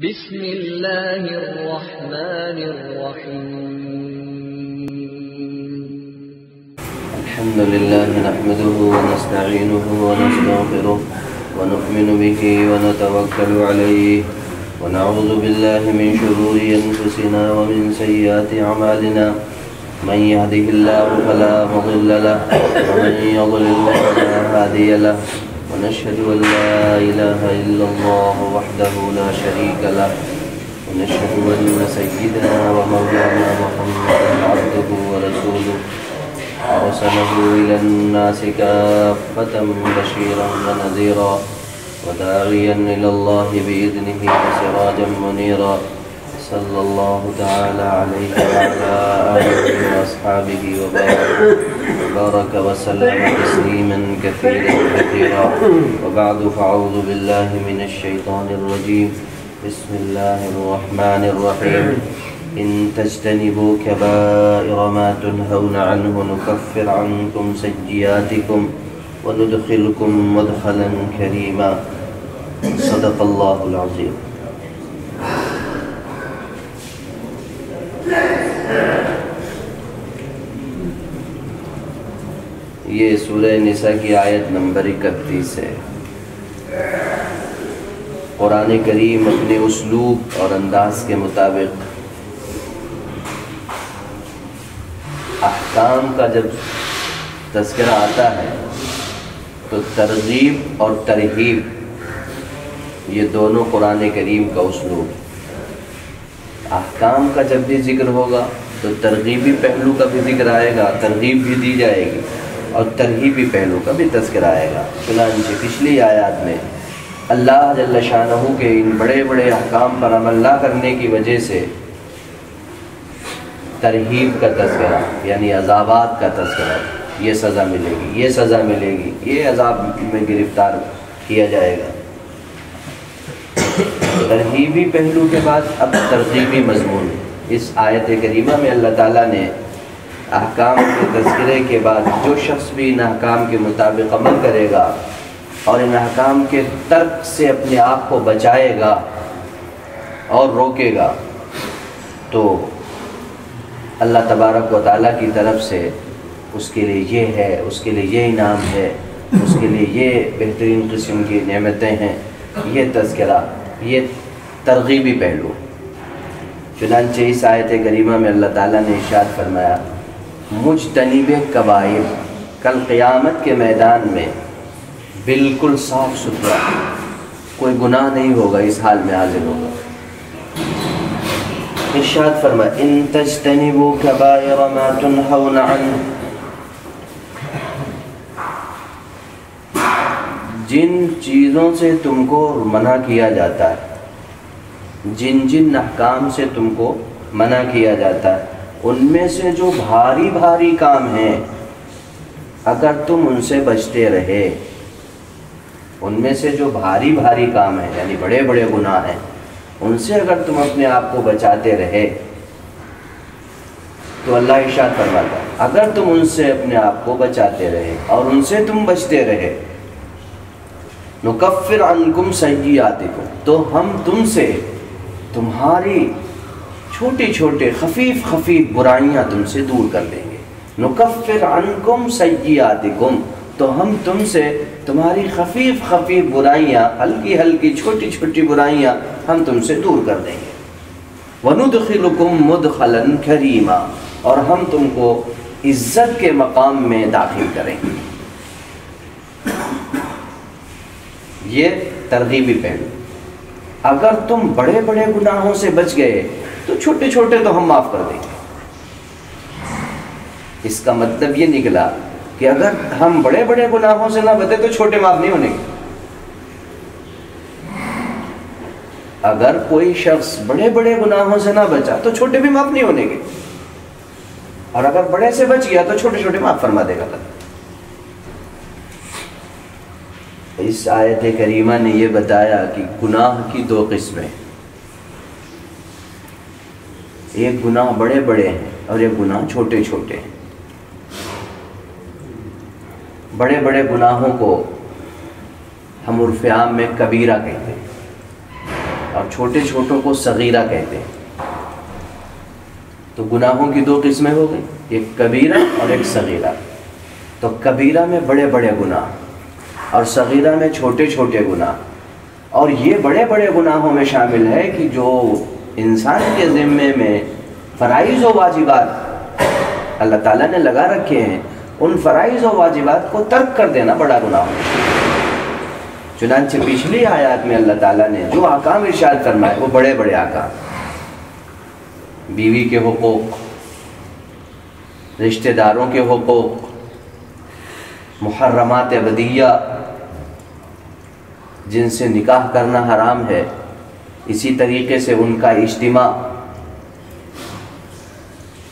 بسم اللہ الرحمن الرحیم الحمد للہ نحمده ونستعینه ونستغفره ونؤمن به ونتوکل علیہ ونعوذ باللہ من شرور انفسنا ومن سیئات اعمالنا من يهده الله فلا مضل له ومن يضلل فلا هادي له ونشهد أن لا إله إلا الله وحده لا شريك له ونشهد أن سيدنا ومولانا محمدا عبده ورسوله أرسله إلى الناس كافة بشيرا ونذيرا وداعيا إلى الله بإذنه وسراجا منيرا صلى الله تعالى عليه وعلى آله وأصحابه وبارك وسلم تسليما كثيرا وبعد فأعوذ بالله من الشيطان الرجيم بسم الله الرحمن الرحيم إن تجتنبوا كبائر ما تنهون عنه نكفر عنكم سيئاتكم وندخلكم مدخلا كريما صدق الله العظيم. یہ سورہ نساء کی آیت نمبر 31 ہے. قرآن کریم اپنے اسلوب اور انداز کے مطابق احکام کا جب تذکرہ آتا ہے تو ترغیب اور ترہیب یہ دونوں قرآن کریم کا اسلوب. احکام کا جب بھی ذکر ہوگا تو ترغیبی پہلو کا بھی ذکر آئے گا، ترغیب بھی دی جائے گی، اور ترغیبی پہلو کا بھی تذکرہ آئے گا. چنانچہ پچھلی آیات میں اللہ جل شانہ کے ان بڑے بڑے احکام پر عمل نہ کرنے کی وجہ سے ترہیب کا تذکرہ یعنی عذابات کا تذکرہ، یہ سزا ملے گی، یہ سزا ملے گی، یہ عذاب میں گرفتار کیا جائے گا. ترہیبی پہلو کے بعد اب ترغیبی مضمون. اس آیت کریمہ میں اللہ تعالیٰ نے احکام کے تذکرے کے بعد جو شخص بھی ان احکام کے مطابق عمل کرے گا اور ان احکام کے ترک سے اپنے آپ کو بچائے گا اور روکے گا تو اللہ تبارک و تعالیٰ کی طرف سے اس کے لیے یہ ہے، اس کے لیے یہ انعام ہے، اس کے لیے یہ بہترین قسم کی نعمتیں ہیں. یہ تذکرہ، یہ ترغیبی پہلو. چنانچہ اس آیت کریمہ میں اللہ تعالیٰ نے ارشاد فرمایا مجتنب کبائر، کل قیامت کے میدان میں بالکل صاف ستھرا، کوئی گناہ نہیں ہوگا، اس حال میں حاضر ہوگا. ارشاد فرمایا ان تجتنبوا کبائر ما تنہون عنہ، جن چیزوں سے تم کو منع کیا جاتا ہے، جن احکام سے تم کو منع کیا جاتا ہے، ان میں سے جو بھاری بھاری کام ہیں اگر تم ان سے بچتے رہے، ان میں سے جو بھاری بھاری کام ہیں یعنی بڑے بڑے گناہ ہیں، ان سے اگر تم اپنے آپ کو بچاتے رہے تو اللہ ارشاد فرماتا ہے اگر تم ان سے اپنے آپ کو بچاتے رہے اور ان سے تم بچتے رہے نکفر عنکم سیئاتکم، تو ہم تم سے تمہاری چھوٹی چھوٹے خفیف برائیاں تم سے دور کر دیں گے. نکفر عنکم سیئاتکم، تو ہم تم سے تمہاری خفیف برائیاں، ہلکی چھوٹی چھوٹی برائیاں ہم تم سے دور کر دیں گے. وندخلکم مدخلا کریما، اور ہم تم کو عزت کے مقام میں داخل کریں گے. یہ ترغیبی پہلو. اگر تم بڑے بڑے گناہوں سے بچ گئے تو چھوٹے چھوٹے تو ہم معاف کر دیں گے. اس کا مطلب یہ نکلا کہ اگر ہم بڑے بڑے گناہوں سے نہ بچے تو چھوٹے معاف نہیں ہونے گے. اگر کوئی شخص بڑے بڑے گناہوں سے نہ بچا تو چھوٹے بھی معاف نہیں ہونے گے، اور اگر بڑے سے بچ گیا تو چھوٹے چھوٹے معاف فرما دے گا. اس آیت کریمہ نے یہ بتایا کہ گناہ کی دو قسمیں، ایک گناہ بڑے بڑے ہیں اور ایک گناہ چھوٹے چھوٹے ہیں. بڑے بڑے گناہوں کو ہم عرف عام میں کبیرہ کہتے ہیں، اور چھوٹے چھوٹوں کو صغیرہ کہتے ہیں۔ تو گناہوں کی دو قسمیں ہو گئی، ایک کبیرہ اور ایک صغیرہ۔ تو کبیرہ میں بڑے بڑے گناہ اور صغیرہ میں چھوٹے چھوٹے گناہ، اور یہ بڑے بڑے گناہوں میں شامل ہے کہ جو انسان کے ذمے میں فرائض و واجبات اللہ تعالیٰ نے لگا رکھے ہیں، ان فرائض و واجبات کو ترک کر دینا بڑا گناہ ہے۔ چنانچہ پچھلی آیات میں اللہ تعالیٰ نے جو احکام ارشاد فرمائے وہ بڑے بڑے احکام، بیوی کے حقوق، رشتہ داروں کے حقوق، محرمات ابدیہ جن سے نکاح کرنا حرام ہے، اسی طریقے سے ان کا اجتماع،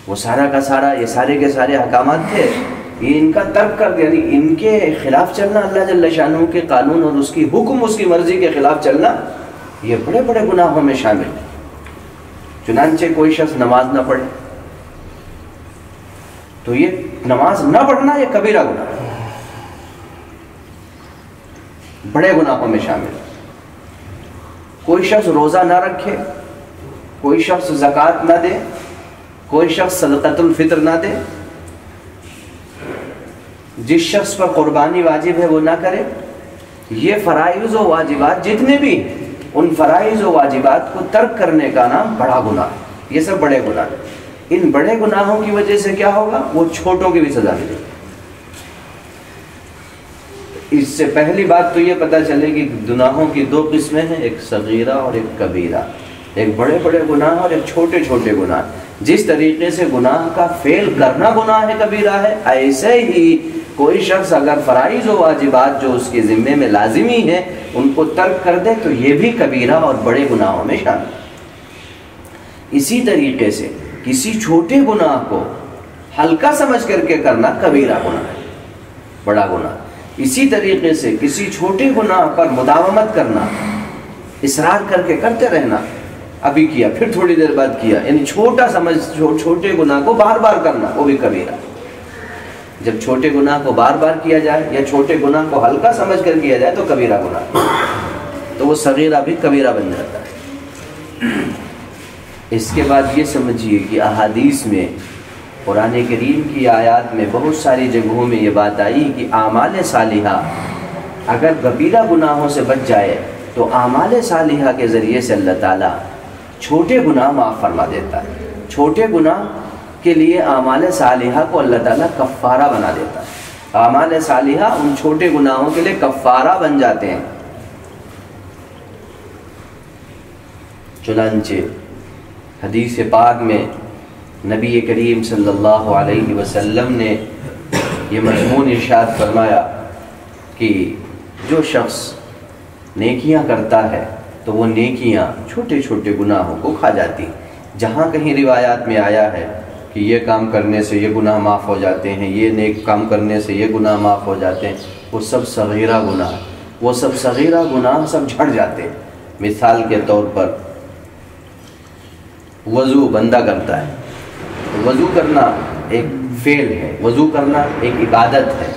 وہ سارا کا سارا، یہ سارے کے سارے احکامات تھے، یہ ان کا ترک کر دیا، یعنی ان کے خلاف چلنا، اللہ جل شانہ کے قانون اور اس کی حکم، اس کی مرضی کے خلاف چلنا، یہ بڑے بڑے گناہوں میں شامل ہے۔ چنانچہ کوئی شخص نماز نہ پڑھے تو یہ نماز نہ پڑھنا یہ کبیرہ گناہ ہے، بڑے گناہوں میں شامل ہے۔ کوئی شخص روزہ نہ رکھے، کوئی شخص زکوٰۃ نہ دے، کوئی شخص صدقۃ الفطر نہ دے، جس شخص پر قربانی واجب ہے وہ نہ کرے، یہ فرائض و واجبات جتنے بھی ہیں، ان فرائض و واجبات کو ترک کرنے کا نام بڑا گناہ ہے۔ یہ سب بڑے گناہ ہیں۔ ان بڑے گناہوں کی وجہ سے کیا ہوگا؟ وہ چھوٹوں کی بھی سزا ملے گی۔ اس سے پہلی بات تو یہ پتہ چلے گی کہ گناہوں کی دو قسمیں ہیں، ایک صغیرہ اور ایک کبیرہ، ایک بڑے بڑے گناہ اور ایک چھوٹے چھوٹے گناہ۔ جس طریقے سے گناہ کا فعل کرنا گناہ ہے، کبیرہ ہے، ایسے ہی کوئی شخص اگر فرائض و واجبات جو اس کے ذمے میں لازمی ہیں ان کو ترک کر دے تو یہ بھی کبیرہ اور بڑے گناہوں میں شامل ہے۔ اسی طریقے سے کسی چھوٹے گناہ کو ہلکا سمجھ کر کے کرنا کبیرہ گناہ ہے، بڑا گناہ۔ اسی طریقے سے کسی چھوٹے گناہ پر مداومت کرنا، اصرار کر کے کرتے رہنا، ابھی کیا پھر تھوڑی دیر بعد کیا، یعنی چھوٹے گناہ کو بار بار کرنا، وہ بھی کبیرہ۔ جب چھوٹے گناہ کو بار بار کیا جائے یا چھوٹے گناہ کو ہلکا سمجھ کر کیا جائے تو کبیرہ گناہ، تو وہ صغیرہ بھی کبیرہ بن جاتا ہے۔ اس کے بعد یہ سمجھیے کہ احادیث میں، قرآن کریم کی آیات میں بہت ساری جگہوں میں یہ بات آئی کہ اعمال صالحہ اگر کبیرہ گناہوں سے بچ جائے تو اعمال صالحہ کے ذریعے سے اللہ تعالیٰ چھوٹے گناہ معاف فرما دیتا ہے۔ چھوٹے گناہ کے لیے اعمال صالحہ کو اللہ تعالیٰ کفارہ بنا دیتا ہے۔ اعمال صالحہ ان چھوٹے گناہوں کے لیے کفارہ بن جاتے ہیں۔ چنانچہ حدیث پاک میں نبی کریم صلی اللہ علیہ وسلم نے یہ مضمون ارشاد فرمایا کہ جو شخص نیکیاں کرتا ہے تو وہ نیکیاں چھوٹے چھوٹے گناہوں کو کھا جاتی۔ جہاں کہیں روایات میں آیا ہے کہ یہ کام کرنے سے یہ گناہ معاف ہو جاتے ہیں، یہ نیک کام کرنے سے یہ گناہ معاف ہو جاتے ہیں، وہ سب صغیرہ گناہ، وہ سب صغیرہ گناہ سب جھڑ جاتے ہیں۔ مثال کے طور پر وضو بندہ کرتا ہے، وضو کرنا ایک فعل ہے، وضو کرنا ایک عبادت ہے،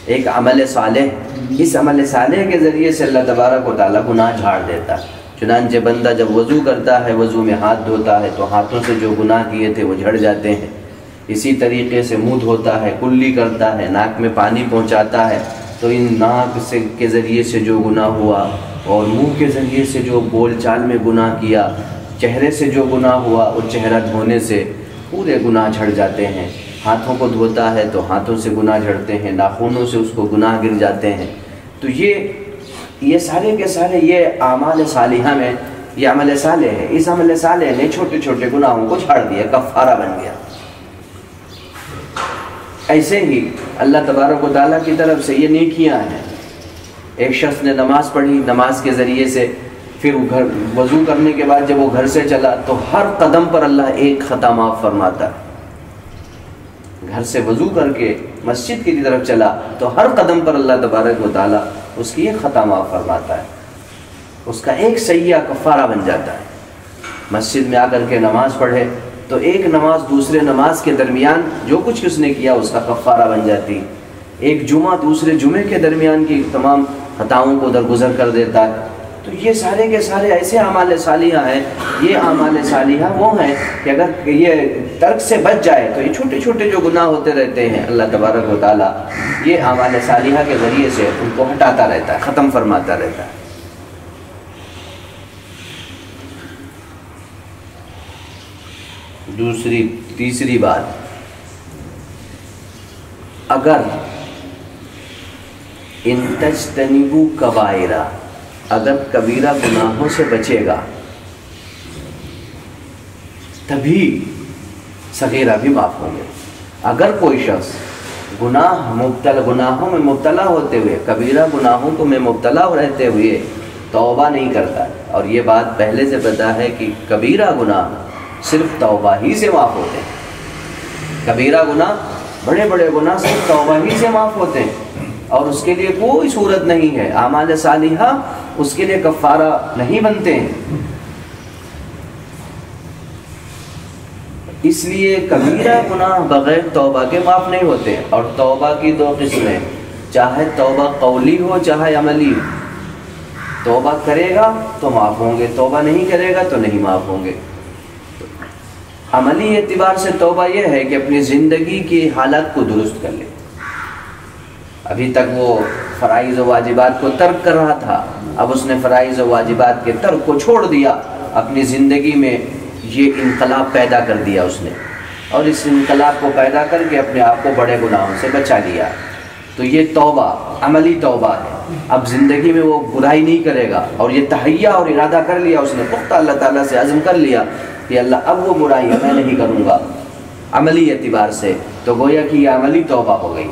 ایک عمل صالح۔ اس عمل صالح کے ذریعے سے اللہ تبارک و تعالیٰ گناہ جھاڑ دیتا ہے۔ چنانچہ بندہ جب وضو کرتا ہے، وضو میں ہاتھ دھوتا ہے تو ہاتھوں سے جو گناہ کیے تھے وہ جھڑ جاتے ہیں۔ اسی طریقے سے منہ دھوتا ہے، کلی کرتا ہے، ناک میں پانی پہنچاتا ہے تو ان ناک سے کے ذریعے سے جو گناہ ہوا اور منہ کے ذریعے سے جو بول چال میں گناہ کیا، چہرے سے جو گناہ ہوا، وہ چہرہ دھونے سے پورے گناہ جھڑ جاتے ہیں۔ ہاتھوں کو دھوتا ہے تو ہاتھوں سے گناہ جھڑتے ہیں، ناخنوں سے اس کو گناہ گر جاتے ہیں۔ تو یہ سارے کے سارے یہ اعمال صالحہ میں یہ عمل صالح ہے۔ اس عمل صالح نے چھوٹے چھوٹے گناہوں کو جھاڑ دیا، کفارہ بن گیا۔ ایسے ہی اللہ تبارک و تعالیٰ کی طرف سے یہ نیکیاں ہیں۔ ایک شخص نے نماز پڑھی، نماز کے ذریعے سے پھر وضو کرنے کے بعد جب وہ گھر سے چلا تو ہر قدم پر اللہ ایک خطا معاف فرماتا ہے۔ گھر سے وضو کر کے مسجد کی طرف چلا تو ہر قدم پر اللہ تبارک و تعالیٰ اس کی ایک خطا معاف فرماتا ہے، اس کا ایک سیئہ کفارہ بن جاتا ہے۔ مسجد میں آ کر کے نماز پڑھے تو ایک نماز دوسرے نماز کے درمیان جو کچھ اس نے کیا اس کا کفارہ بن جاتی۔ ایک جمعہ دوسرے جمعے کے درمیان کی تمام خطاؤں کو درگزر کر دیتا ہے۔ تو تو یہ سارے کے سارے ایسے اعمال صالحہ ہیں، یہ اعمال صالحہ وہ ہیں کہ اگر یہ ترک سے بچ جائے تو یہ چھوٹے چھوٹے جو گناہ ہوتے رہتے ہیں اللہ تبارک و تعالیٰ یہ اعمال صالحہ کے ذریعے سے ان کو ہٹاتا رہتا ہے، ختم فرماتا رہتا ہے۔ تیسری بات، اگر ان تجتنبوا کبائرہ، اگر کبیرہ گناہوں سے بچے گا تبھی صغیرہ بھی معاف ہوں گے۔ اگر کوئی شخص گناہوں میں مبتلا ہوتے ہوئے، کبیرہ گناہوں کو میں مبتلا رہتے ہوئے توبہ نہیں کرتا، اور یہ بات پہلے سے پتہ ہے کہ کبیرہ گناہ صرف توبہ ہی سے معاف ہوتے ہیں، کبیرہ گناہ بڑے بڑے گناہ صرف توبہ ہی سے معاف ہوتے ہیں، اور اس کے لیے کوئی صورت نہیں ہے، اعمال صالحہ اس کے لیے کفارہ نہیں بنتے ہیں۔ اس لیے کبیرہ گناہ بغیر توبہ کے معاف نہیں ہوتے، اور توبہ کی دو قسمیں، چاہے توبہ قولی ہو چاہے عملی ہو۔ توبہ کرے گا تو معاف ہوں گے، توبہ نہیں کرے گا تو نہیں معاف ہوں گے۔ عملی اعتبار سے توبہ یہ ہے کہ اپنی زندگی کی حالت کو درست کر لے۔ ابھی تک وہ فرائض و واجبات کو ترک کر رہا تھا، اب اس نے فرائض و واجبات کے ترک کو چھوڑ دیا، اپنی زندگی میں یہ انقلاب پیدا کر دیا اس نے، اور اس انقلاب کو پیدا کر کے اپنے آپ کو بڑے گناہوں سے بچا لیا۔ تو یہ توبہ عملی توبہ ہے، اب زندگی میں وہ برائی نہیں کرے گا، اور یہ تہیہ اور ارادہ کر لیا اس نے، پختہ اللہ تعالیٰ سے عزم کر لیا کہ اللہ اب وہ برائی میں نہیں کروں گا عملی اعتبار سے، تو گویا کہ یہ عملی توبہ ہو گئی۔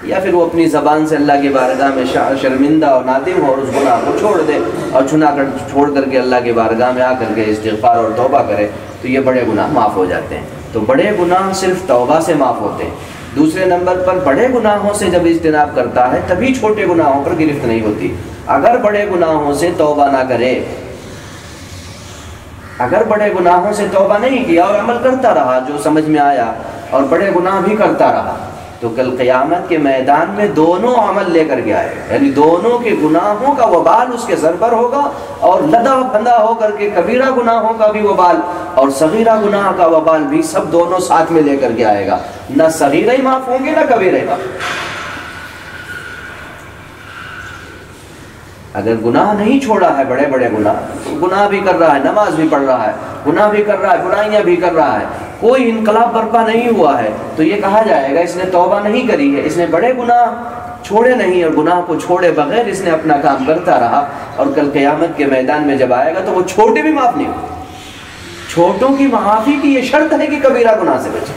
یا پھر وہ اپنی زبان سے اللہ کی بارگاہ میں شرمندہ اور نادم ہو اور اس گناہ کو چھوڑ دے، اور چھوڑ کر کے اللہ کی بارگاہ میں آ کر کے استغفار اور توبہ کرے، تو یہ بڑے گناہ معاف ہو جاتے ہیں۔ تو بڑے گناہ صرف توبہ سے معاف ہوتے ہیں۔ دوسرے نمبر پر بڑے گناہوں سے جب اجتناب کرتا ہے تبھی چھوٹے گناہوں پر گرفت نہیں ہوتی۔ اگر بڑے گناہوں سے توبہ نہ کرے، اگر بڑے گناہوں سے توبہ نہیں کیا اور عمل کرتا رہا جو سمجھ میں آیا، اور بڑے گناہ بھی کرتا رہا، تو کل قیامت کے میدان میں دونوں عمل لے کر کے آئے گا، یعنی دونوں کے گناہوں کا وبال اس کے سر پر ہوگا، اور لدا بندہ ہو کر کے کبیرہ گناہوں کا بھی وبال اور صغیرہ گناہ کا وبال بھی سب دونوں ساتھ میں لے کر کے آئے گا۔ نہ صغیرہ ہی معاف ہوں گے نہ کبیرہ ہی معاف۔ اگر گناہ نہیں چھوڑا ہے، بڑے بڑے گناہ بھی کر رہا ہے، نماز بھی پڑھ رہا ہے، گناہ بھی کر رہا ہے، برائیاں بھی کر رہا ہے، کوئی انقلاب برپا نہیں ہوا ہے، تو یہ کہا جائے گا اس نے توبہ نہیں کری ہے، اس نے بڑے گناہ چھوڑے نہیں، اور گناہ کو چھوڑے بغیر اس نے اپنا کام کرتا رہا، اور کل قیامت کے میدان میں جب آئے گا تو وہ چھوٹے بھی معاف نہیں ہوتے۔ چھوٹوں کی معافی کی یہ شرط ہے کہ کبیرہ گناہ سے بچے۔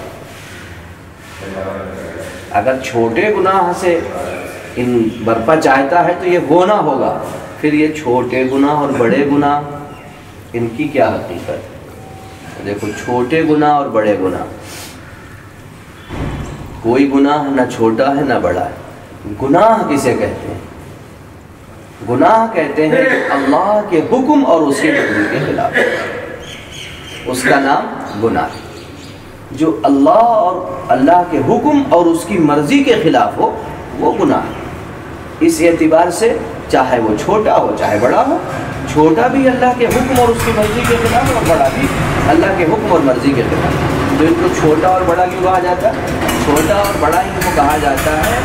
اگر چھوٹے گناہ سے ان برپا چاہتا ہے تو یہ ہونا ہوگا، پھر یہ چھوٹے گناہ اور بڑے گناہ ان کی کیا حقیقت ہے؟ دیکھو، چھوٹے گناہ اور بڑے گناہ، کوئی گناہ نہ چھوٹا ہے نہ بڑا ہے۔ گناہ کسے کہتے ہیں؟ گناہ کہتے ہیں اللہ کے حکم اور اس کی مرضی کے خلاف، اس کا نام گناہ ہے۔ جو اللہ اور اللہ کے حکم اور اس کی مرضی کے خلاف ہو وہ گناہ ہے۔ اس اعتبار سے چاہے وہ چھوٹا ہو چاہے بڑا ہو، چھوٹا بھی اللہ کے حکم اور اس کی مرضی کے خلاف، اور بڑا بھی اللہ کے حکم اور مرضی کے خلاف۔ تو ان کو چھوٹا اور بڑا کیوں کہا جاتا ہے؟ چھوٹا اور بڑا ان کو کہا جاتا ہے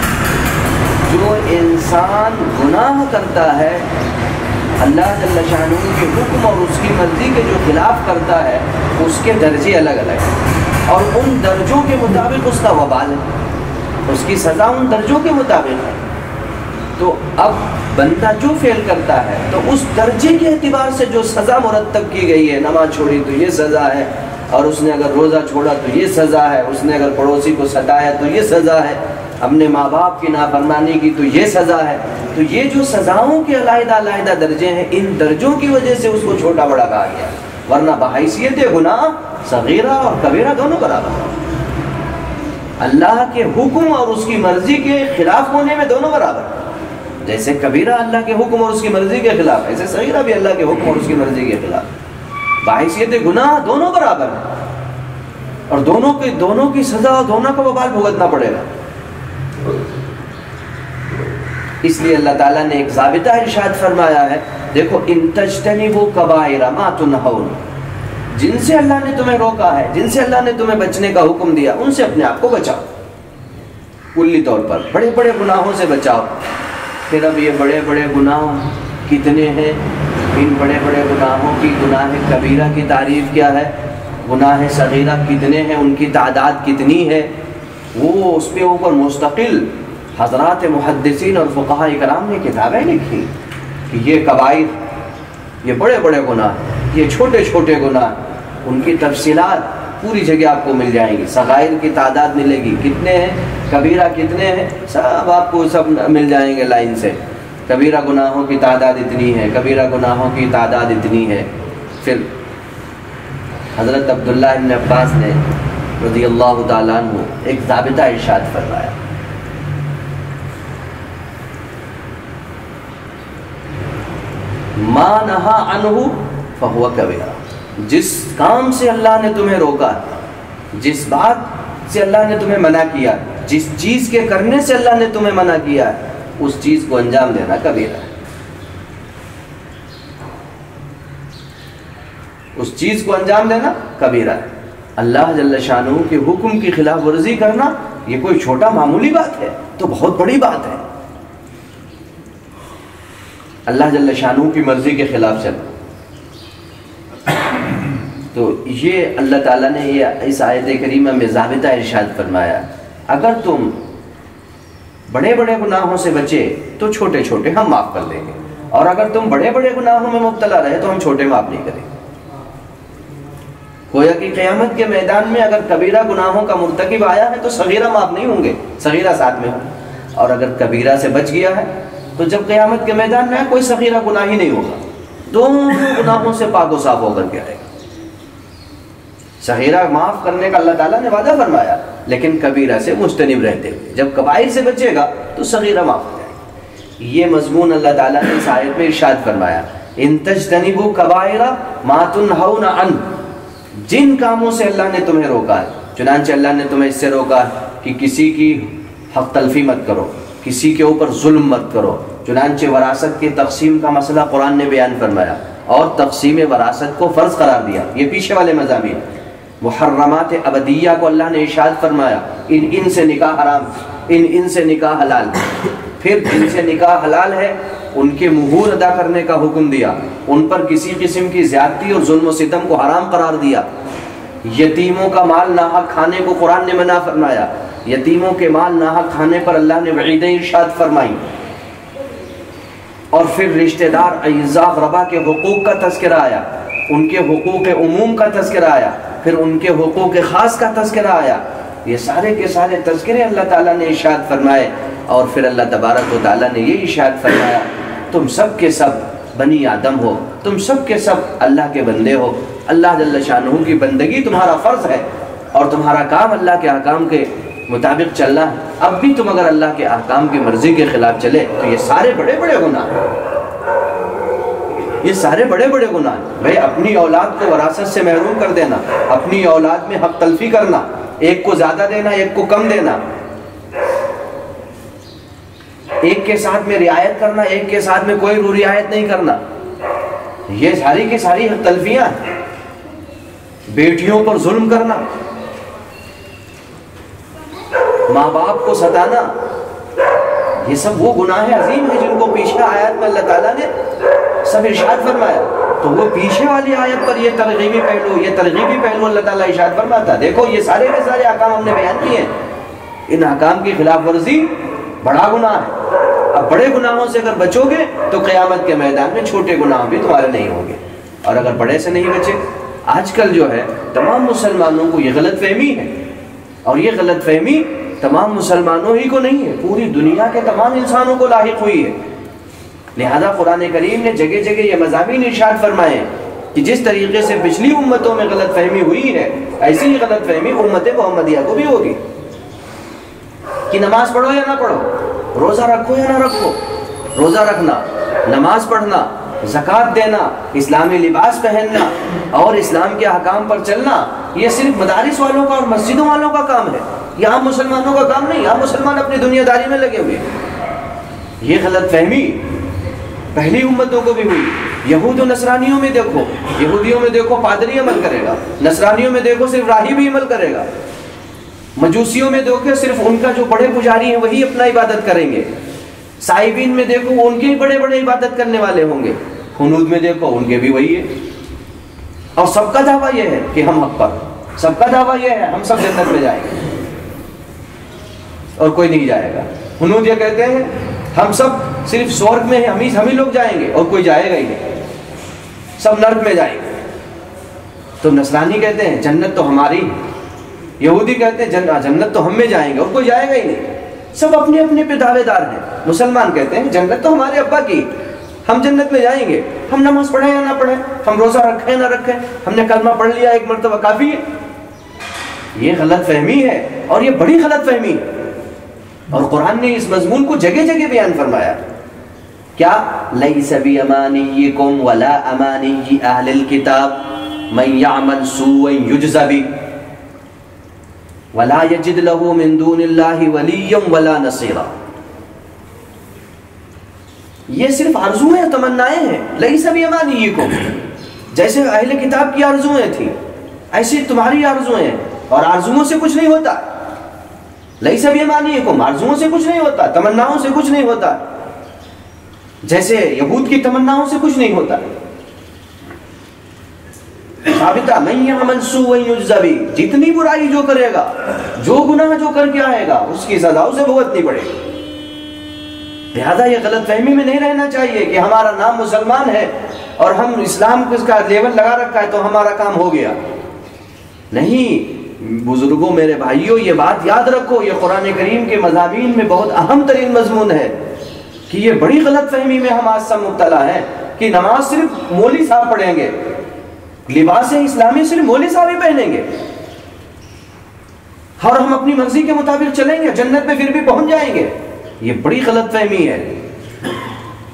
جو انسان گناہ کرتا ہے اللہ جل شانہ کے حکم اور اس کی مرضی کے جو خلاف کرتا ہے، اس کے درجے الگ الگ ہیں، اور ان درجوں کے مطابق اس کا وبال ہے، اس کی سزا ان درجوں کے مطابق ہے۔ تو اب بندہ جو فعل کرتا ہے تو اس درجے کے اعتبار سے جو سزا مرتب کی گئی ہے، نماز چھوڑی تو یہ سزا ہے، اور اس نے اگر روزہ چھوڑا تو یہ سزا ہے، اس نے اگر پڑوسی کو ستایا تو یہ سزا ہے، اپنے ماں باپ کی نافرمانی کی تو یہ سزا ہے۔ تو یہ جو سزاؤں کے علیحدہ علیحدہ درجے ہیں، ان درجوں کی وجہ سے اس کو چھوٹا بڑا کہا گیا، ورنہ بحیثیت گناہ صغیرہ اور کبیرہ دونوں برابر ہیں۔ اللہ کے حکم اور اس کی مرضی کے خلاف ہونے میں دونوں برابر ہیں۔ جیسے کبیرہ اللہ کے حکم اور اس کی مرضی کے خلاف، ایسے صغیرہ بھی اللہ کے حکم اور اس کی مرضی کے خلاف۔ بحیثیت گناہ دونوں برابر ہیں، اور دونوں کی سزا اور دونوں کا وبال بھگتنا پڑے گا۔ اس لیے اللہ تعالیٰ نے ایک ضابطہ ارشاد فرمایا ہے دیکھو ان تجتنبوا کبائر ما تنہون، جن سے اللہ نے تمہیں روکا ہے، جن سے اللہ نے تمہیں بچنے کا حکم دیا، ان سے اپنے آپ کو بچاؤ، کلی طور پر بڑے بڑے گناہوں سے بچاؤ۔ پھر اب یہ بڑے بڑے گناہ کتنے ہیں؟ ان بڑے بڑے گناہوں کی گناہ کبیرہ کی تعریف کیا ہے، گناہ صغیرہ کتنے ہیں، ان کی تعداد کتنی ہے، وہ اس پہ اوپر مستقل حضرات محدثین اور فقہاء کرام نے کتابیں لکھی کہ یہ کبائر، یہ بڑے بڑے گناہ، یہ چھوٹے چھوٹے گناہ، ان کی تفصیلات پوری جگہ آپ کو مل جائیں گی۔ صغائر کی تعداد ملے گی، کتنے ہیں، کبیرہ کتنے ہیں، سب آپ کو سب مل جائیں گے لائن سے۔ کبیرہ گناہوں کی تعداد اتنی ہے، کبیرہ گناہوں کی تعداد اتنی ہے۔ پھر حضرت عبداللہ بن عباس نے رضی اللہ تعالیٰ عنہ ایک ضابطہ ارشاد فرمایا، ما نہا عنہ فہو کبیرہ، جس کام سے اللہ نے تمہیں روکا، جس بات سے اللہ نے تمہیں منع کیا، جس چیز کے کرنے سے اللہ نے تمہیں منع کیا، اس چیز کو انجام دینا کبیرہ ہے، اس چیز کو انجام دینا کبیرہ ہے۔ اللہ جل شانہ کے حکم کی خلاف ورزی کرنا یہ کوئی چھوٹا معمولی بات ہے، تو بہت بڑی بات ہے۔ اللہ جل شانہ کی مرضی کے خلاف چلنا، تو یہ اللہ تعالیٰ نے یہ اس آیت کریمہ میں ضابطہ ارشاد فرمایا، اگر تم بڑے بڑے گناہوں سے بچے تو چھوٹے چھوٹے ہم معاف کر دیں گے، اور اگر تم بڑے بڑے گناہوں میں مبتلا رہے تو ہم چھوٹے معاف نہیں کریں گے۔ گویا کہ قیامت کے میدان میں اگر کبیرہ گناہوں کا مرتکب آیا ہے تو صغیرہ معاف نہیں ہوں گے، صغیرہ ساتھ میں ہوں، اور اگر کبیرہ سے بچ گیا ہے تو جب قیامت کے میدان میں کوئی صغیرہ گناہ ہی نہیں ہوگا، دونوں گناہوں سے پاک و صاف ہو کر کے آئے گا۔ صغیرہ معاف کرنے کا اللہ تعالیٰ نے وعدہ فرمایا، لیکن کبیرہ سے مجتنب رہتے ہوئے، جب کبائر سے بچے گا تو صغیرہ معاف ہو جائے گا۔ یہ مضمون اللہ تعالیٰ نے اس آیت میں ارشاد فرمایا، ان تجتنبوا کبائر ما تنہون عنہ، جن کاموں سے اللہ نے تمہیں روکا ہے، چنانچہ اللہ نے تمہیں اس سے روکا ہے کہ کسی کی حق تلفی مت کرو، کسی کے اوپر ظلم مت کرو، چنانچہ وراثت کی تقسیم کا مسئلہ قرآن نے بیان فرمایا اور تقسیم وراثت کو فرض قرار دیا، یہ پیچھے والے مضامین۔ محرمات ابدیہ کو اللہ نے ارشاد فرمایا، ان سے نکاح حرام، ان سے نکاح حلال، پھر جن سے نکاح حلال ہے ان کے مہور ادا کرنے کا حکم دیا، ان پر کسی قسم کی زیادتی اور ظلم و ستم کو حرام قرار دیا۔ یتیموں کا مال ناحق کھانے کو قرآن نے منع فرمایا، یتیموں کے مال ناحق کھانے پر اللہ نے وعیدیں ارشاد فرمائی، اور پھر رشتہ دار اعزاء غربا کے حقوق کا تذکرہ آیا، ان کے حقوق عموم کا تذکرہ آیا، پھر ان کے حقوق خاص کا تذکرہ آیا۔ یہ سارے کے سارے تذکرے اللہ تعالیٰ نے ارشاد فرمائے، اور پھر اللہ تبارک و تعالیٰ نے یہ ارشاد فرمایا، تم سب کے سب بنی آدم ہو، تم سب کے سب اللہ کے بندے ہو، اللہ جل شانہ کی بندگی تمہارا فرض ہے، اور تمہارا کام اللہ کے احکام کے مطابق چلنا ہے۔ اب بھی تم اگر اللہ کے احکام کی مرضی کے خلاف چلے تو یہ سارے بڑے بڑے گناہ ہیں، یہ سارے بڑے بڑے گناہ ہیں۔ بھئی اپنی اولاد کو وراثت سے محروم کر دینا، اپنی اولاد میں حق تلفی کرنا، ایک کو زیادہ دینا ایک کو کم دینا، ایک کے ساتھ میں رعایت کرنا ایک کے ساتھ میں کوئی رعایت نہیں کرنا، یہ ساری کی ساری حق تلفیاں ہیں۔ بیٹیوں پر ظلم کرنا، ماں باپ کو ستانا، یہ سب وہ گناہ عظیم ہیں جن کو پیچھے آیات میں اللہ تعالیٰ نے سب ارشاد فرمایا۔ تو وہ پیچھے والی آیت پر یہ ترغیبی پہلو اللہ تعالیٰ ارشاد فرماتا، دیکھو یہ سارے کے سارے احکام ہم نے بیان کیے ہیں، ان احکام کی خلاف ورزی بڑا گناہ ہے۔ اب بڑے گناہوں سے اگر بچو گے تو قیامت کے میدان میں چھوٹے گناہ بھی تمہارے نہیں ہوں گے، اور اگر بڑے سے نہیں بچے، آج کل جو ہے تمام مسلمانوں کو یہ غلط فہمی ہے، اور یہ غلط فہمی تمام مسلمانوں ہی کو نہیں ہے، پوری دنیا کے تمام انسانوں کو لاحق ہوئی ہے۔ لہذا قرآن کریم نے جگہ جگہ یہ مضامین ارشاد فرمائے کہ جس طریقے سے پچھلی امتوں میں غلط فہمی ہوئی ہے، ایسی ہی غلط فہمی امت محمدیہ کو بھی ہوگی، کہ نماز پڑھو یا نہ پڑھو، روزہ رکھو یا نہ رکھو، روزہ رکھنا، نماز پڑھنا، زکوٰۃ دینا، اسلامی لباس پہننا اور اسلام کے احکام پر چلنا، یہ صرف مدارس والوں کا اور مسجدوں والوں کا کام ہے، یہ عام مسلمانوں کا کام نہیں۔ عام مسلمان اپنی دنیا داری میں لگے ہوئے ہیں۔ یہ غلط فہمی پہلی امتوں کو بھی ہوئی. یہود و نصرانیوں میں دیکھو، یہودیوں میں دیکھو پادری عمل کرے گا، نصرانیوں میں دیکھو صرف راہب ہی عمل کرے گا، مجوسیوں میں دیکھو صرف ان کا جو بڑے پجاری ہیں وہی اپنا عبادت کریں گے، صائبین میں دیکھو ان کے بڑے بڑے عبادت کرنے والے ہوں گے، ہنود میں دیکھو ان کے بھی وہی ہے. اور سب کا دعویٰ یہ ہے کہ ہم حق پر، سب کا دعویٰ یہ ہے ہم سب جنت میں جائیں گے اور کوئی نہیں جائے گا. ہنود یہ کہتے ہیں ہم سب صرف سورگ میں ہیں، ہم ہی لوگ جائیں گے اور کوئی جائے گا ہی نہیں، سب نرک میں جائیں گے. تو نصرانی کہتے ہیں جنت تو ہماری، یہودی کہتے ہیں جنت تو ہم میں جائیں گے اور کوئی جائے گا ہی نہیں. سب اپنے اپنے پہ دعوے دار ہیں. مسلمان کہتے ہیں جنت تو ہمارے ابا کی، ہم جنت میں جائیں گے، ہم نماز پڑھیں یا نہ پڑھیں، ہم روزہ رکھیں یا نہ رکھیں، ہم نے کلمہ پڑھ لیا ایک مرتبہ کافی ہے. یہ غلط فہمی ہے اور یہ بڑی غلط فہمی ہے. اور قرآن نے اس مضمون کو جگہ جگہ بیان فرمایا. کیا لیس بیمانیکم ولا امانی اہل الکتاب من یعمل سوءا یجز بہ ولا یجد له من دون اللہ ولیا ولا نصیرا. یہ صرف آرزویں ہیں، تمنائیں ہیں. لیس بیمانیکم، جیسے اہل کتاب کی آرزویں تھیں ایسی تمہاری آرزویں ہیں، اور آرزوؤں سے کچھ نہیں ہوتا. لیس بیمانیکم، آرزوؤں سے کچھ نہیں ہوتا، تمناؤں سے کچھ نہیں ہوتا، جیسے یہود کی تمناؤں سے کچھ نہیں ہوتا. ثابتہ من یعمل سوءا یجز بہ، جتنی برائی جو کرے گا، جو گناہ جو کر کے آئے گا اس کی سزا اسے بھگتنی پڑے گی. لہذا یہ غلط فہمی میں نہیں رہنا چاہیے کہ ہمارا نام مسلمان ہے اور ہم اسلام کا لیبل لگا رکھا ہے تو ہمارا کام ہو گیا. نہیں بزرگوں، میرے بھائیوں، یہ بات یاد رکھو، یہ قرآن کریم کے مضامین میں بہت اہم ترین مضمون ہے کہ یہ بڑی غلط فہمی میں ہم آج سب مبتلا ہیں کہ نماز صرف مولوی صاحب پڑھیں گے، لباس اسلامی صرف مولوی صاحب ہی پہنیں گے، اور ہم اپنی مرضی کے مطابق چلیں گے، جنت میں پھر بھی پہنچ جائیں گے. یہ بڑی غلط فہمی ہے.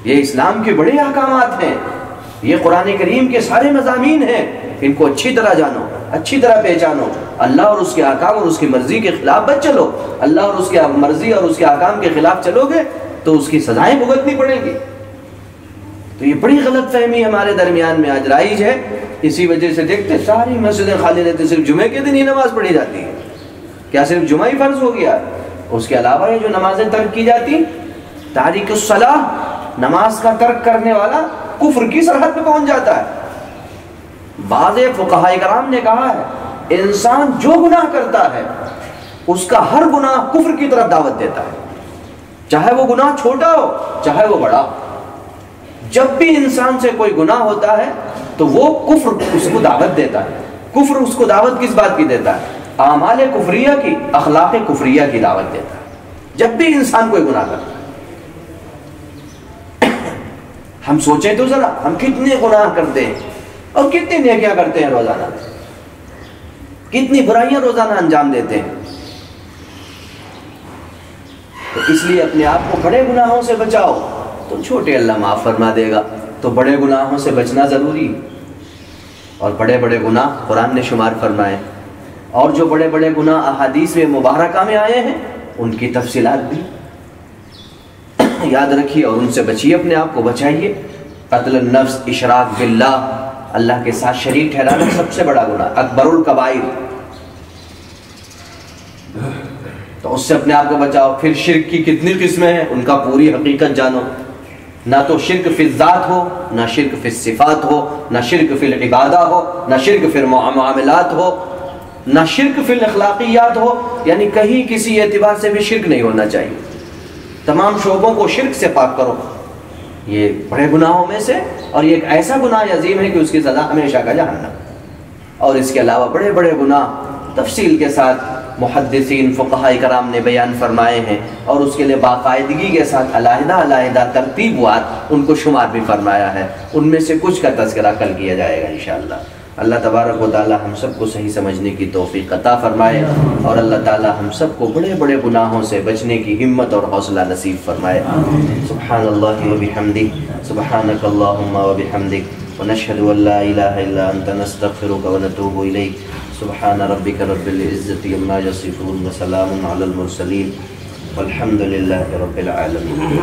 یہ اسلام کے بڑے احکامات ہیں، یہ قرآن کریم کے سارے مضامین ہیں. ان کو اچھی طرح جانو، اچھی طرح پہچانو. اللہ اور اس کے احکام اور اس کی مرضی کے خلاف مت چلو. اللہ اور اس کی مرضی اور اس کے احکام کے خلاف چلو گے تو اس کی سزائیں بھگتنی پڑیں گی. تو یہ بڑی غلط فہمی ہمارے درمیان میں آج رائج ہے. اسی وجہ سے دیکھتے ساری مسجدیں خالی رہتی، صرف جمعے کے دن ہی نماز پڑھی جاتی ہے. کیا صرف جمعہ ہی فرض ہو گیا؟ اس کے علاوہ یہ جو نمازیں ترک کی جاتی، تاریک الصلاۃ، نماز کا ترک کرنے والا کفر کی سرحد پہ پہنچ جاتا ہے. بعض فقہاء کرام نے کہا ہے انسان جو گناہ کرتا ہے اس کا ہر گناہ کفر کی طرف دعوت دیتا ہے، چاہے وہ گناہ چھوٹا ہو چاہے وہ بڑا. جب بھی انسان سے کوئی گناہ ہوتا ہے تو وہ کفر اس کو دعوت دیتا ہے. کفر اس کو دعوت کس بات کی دیتا ہے؟ اعمال کفریہ کی، اخلاق کفریہ کی دعوت دیتا ہے جب بھی انسان کوئی گناہ کرتا ہے. ہم سوچیں تو ذرا، ہم کتنے گناہ کرتے ہیں اور کتنی نیکیاں کرتے ہیں روزانہ، کتنی برائیاں روزانہ انجام دیتے ہیں. تو اس لیے اپنے آپ کو بڑے گناہوں سے بچاؤ تو چھوٹے اللہ معاف فرما دے گا. تو بڑے گناہوں سے بچنا ضروری، اور بڑے بڑے گناہ قرآن نے شمار فرمائے، اور جو بڑے بڑے گناہ احادیث میں مبارکہ میں آئے ہیں ان کی تفصیلات بھی یاد رکھیے اور ان سے بچیے، اپنے آپ کو بچائیے. قتل النفس، اشراک باللہ، اللہ کے ساتھ شریک ٹھہرانا سب سے بڑا گناہ، اکبر الکبائر. تو اس سے اپنے آپ کو بچاؤ. پھر شرک کی کتنی قسمیں ہیں ان کا پوری حقیقت جانو. نہ تو شرک فی الذات ہو، نہ شرک فی الصفات ہو، نہ شرک فی العبادہ ہو، نہ شرک فی المعاملات ہو، نہ شرک فی الاخلاقیات ہو. یعنی کہیں کسی اعتبار سے بھی شرک نہیں ہونا چاہیے. تمام شعبوں کو شرک سے پاک کرو. یہ بڑے گناہوں میں سے، اور یہ ایک ایسا گناہ عظیم ہے کہ اس کی سزا ہمیشہ کا جہنم. اور اس کے علاوہ بڑے بڑے گناہ تفصیل کے ساتھ محدثین فقہاء کرام نے بیان فرمائے ہیں، اور اس کے لیے باقاعدگی کے ساتھ علیحدہ علیحدہ ترتیبات ان کو شمار بھی فرمایا ہے. ان میں سے کچھ کا تذکرہ کل کیا جائے گا انشاءاللہ. اللہ تبارک و تعالی ہم سب کو صحیح سمجھنے کی توفیق عطا فرمائے، اور اللہ تعالی ہم سب کو بڑے بڑے گناہوں سے بچنے کی ہمت اور حوصلہ نصیب فرمائے. سبحان اللہ و بحمدہ، سبحانک اللہم و بحمدک، ونشہد ان لا الہ الا انت نستغفرک ونتوب الیک. سبحان ربک رب العزت عما یصفون وسلام علی المرسلین والحمد للہ رب العالمین.